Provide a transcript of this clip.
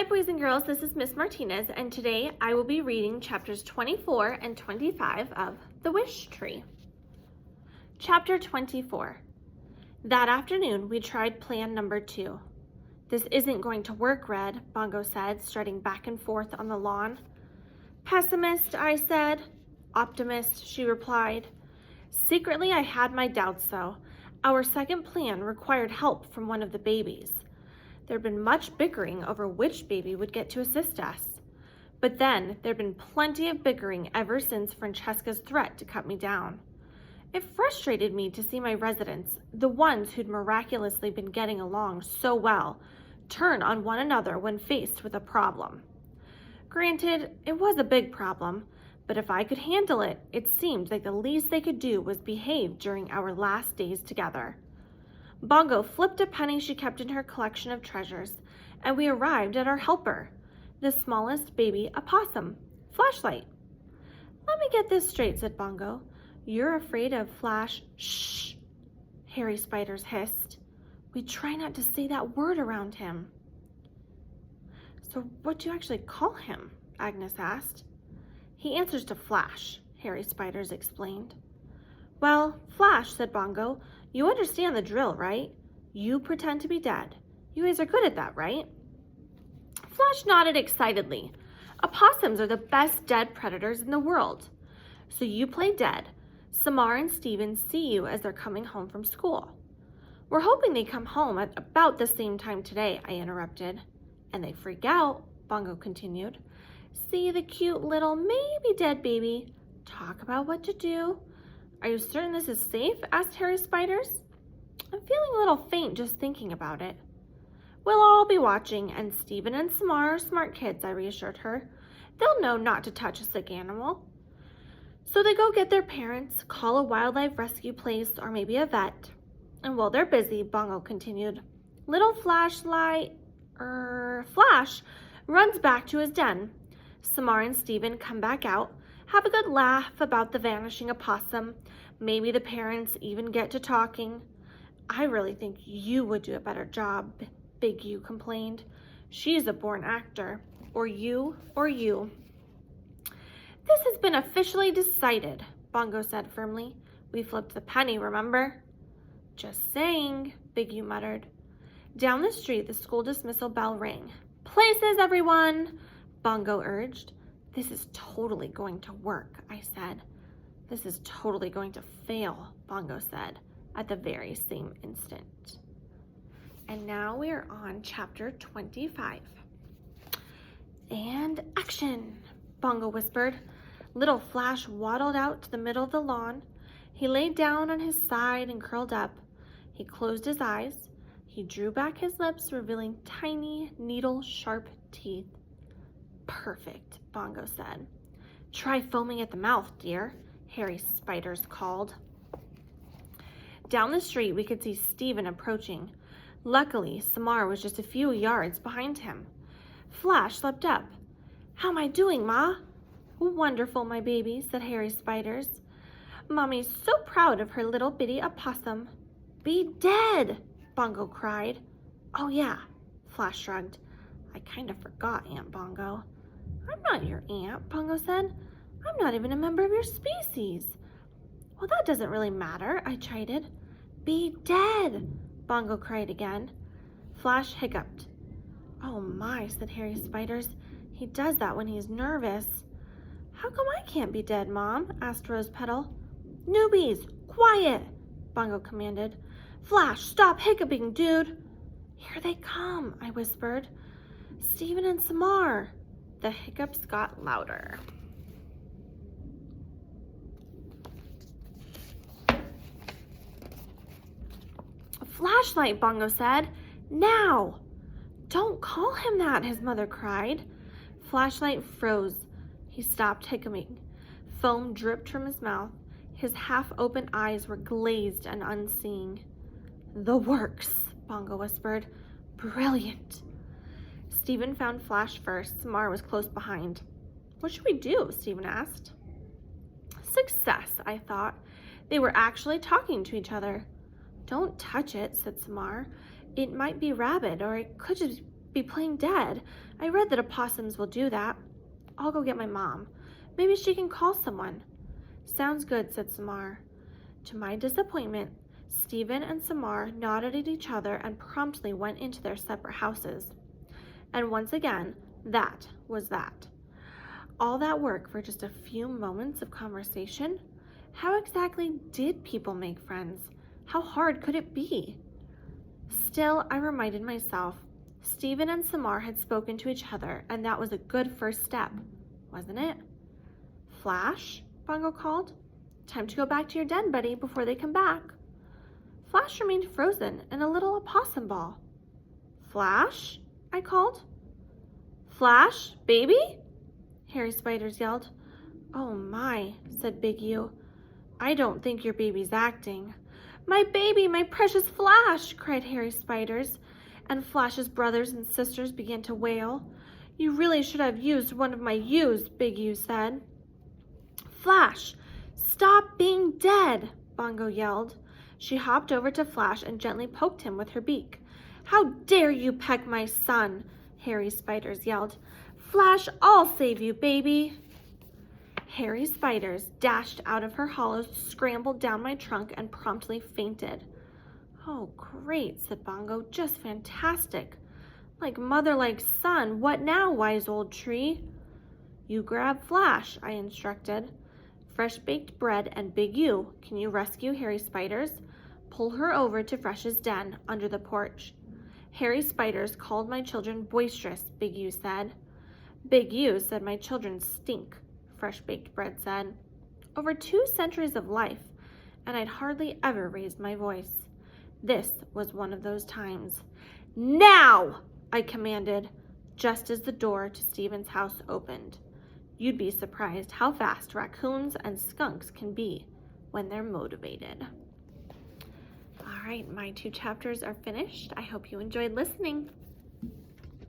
Hi boys and girls, this is Miss Martinez, and today I will be reading chapters 24 and 25 of The Wish Tree. Chapter 24. That afternoon we tried plan number 2. This isn't going to work, Red, Bongo said, strutting back and forth on the lawn. Pessimist, I said. Optimist, she replied. Secretly I had my doubts though. Our second plan required help from one of the babies. There'd been much bickering over which baby would get to assist us. But then there'd been plenty of bickering ever since Francesca's threat to cut me down. It frustrated me to see my residents, the ones who'd miraculously been getting along so well, turn on one another when faced with a problem. Granted, it was a big problem, but if I could handle it, it seemed like the least they could do was behave during our last days together. Bongo flipped a penny she kept in her collection of treasures, and we arrived at our helper, the smallest baby opossum, Flashlight. Let me get this straight, said Bongo. You're afraid of Flash. Shh, Harry Spiders hissed. We try not to say that word around him. So what do you actually call him? Agnes asked. He answers to Flash, Harry Spiders explained. Well, Flash, said Bongo, you understand the drill, right? You pretend to be dead. You guys are good at that, right? Flash nodded excitedly. Opossums are the best dead predators in the world. So you play dead. Samar and Steven see you as they're coming home from school. We're hoping they come home at about the same time today, I interrupted. And they freak out, Bongo continued. See the cute little maybe dead baby. Talk about what to do. Are you certain this is safe? Asked Harry Spiders. I'm feeling a little faint just thinking about it. We'll all be watching, and Steven and Samar are smart kids, I reassured her. They'll know not to touch a sick animal. So they go get their parents, call a wildlife rescue place, or maybe a vet. And while they're busy, Bongo continued, little Flash runs back to his den. Samar and Steven come back out, have a good laugh about the vanishing opossum. Maybe the parents even get to talking. I really think you would do a better job, Big U complained. She's a born actor. Or you. This has been officially decided, Bongo said firmly. We flipped the penny, remember? Just saying, Big U muttered. Down the street, the school dismissal bell rang. Places, everyone, Bongo urged. This is totally going to work, I said. This is totally going to fail, Bongo said, at the very same instant. And now we are on chapter 25. And action, Bongo whispered. Little Flash waddled out to the middle of the lawn. He lay down on his side and curled up. He closed his eyes. He drew back his lips, revealing tiny, needle-sharp teeth. Perfect, Bongo said. Try foaming at the mouth, dear, Harry Spiders called. Down the street, we could see Steven approaching. Luckily, Samar was just a few yards behind him. Flash leapt up. How am I doing, Ma? Wonderful, my baby, said Harry Spiders. Mommy's so proud of her little bitty opossum. Be dead, Bongo cried. Oh yeah, Flash shrugged. I kind of forgot, Aunt Bongo. I'm not your aunt, Bongo said. I'm not even a member of your species. Well, that doesn't really matter, I chided. Be dead, Bongo cried again. Flash hiccuped. Oh my, said Harry Spiders. He does that when he's nervous. How come I can't be dead, Mom? Asked Rose Petal. Newbies, quiet, Bongo commanded. Flash, stop hiccuping, dude. Here they come, I whispered. Steven and Samar. The hiccups got louder. Flashlight, Bongo said. Now! Don't call him that, his mother cried. Flashlight froze. He stopped hiccuping. Foam dripped from his mouth. His half-open eyes were glazed and unseeing. The works, Bongo whispered. Brilliant. Steven found Flash first. Samar was close behind. What should we do? Steven asked. Success, I thought. They were actually talking to each other. Don't touch it, said Samar. It might be rabid, or it could just be playing dead. I read that opossums will do that. I'll go get my mom. Maybe she can call someone. Sounds good, said Samar. To my disappointment, Stephen and Samar nodded at each other and promptly went into their separate houses. And once again, that was that. All that work for just a few moments of conversation? How exactly did people make friends? How hard could it be? Still, I reminded myself, Stephen and Samar had spoken to each other, and that was a good first step, wasn't it? Flash, Bongo called. Time to go back to your den, buddy, before they come back. Flash remained frozen in a little opossum ball. Flash, I called. Flash, baby? Harry Spiders yelled. Oh my, said Big U. I don't think your baby's acting. My baby, my precious Flash, cried Harry Spiders, and Flash's brothers and sisters began to wail. You really should have used one of my U's, Big U said. Flash, stop being dead, Bongo yelled. She hopped over to Flash and gently poked him with her beak. How dare you peck my son, Harry Spiders yelled. Flash, I'll save you, baby. Harry Spiders dashed out of her hollow, scrambled down my trunk, and promptly fainted. Oh, great, said Bongo. Just fantastic. Like mother, like son. What now, wise old tree? You grab Flash, I instructed. Fresh baked bread and Big U, can you rescue Harry Spiders? Pull her over to Fresh's den under the porch. Harry Spiders called my children boisterous, Big U said. Big U said my children stink, Fresh baked bread said. Over 2 centuries of life, and I'd hardly ever raised my voice. This was one of those times. Now, I commanded, just as the door to Stephen's house opened. You'd be surprised how fast raccoons and skunks can be when they're motivated. All right, my 2 chapters are finished. I hope you enjoyed listening.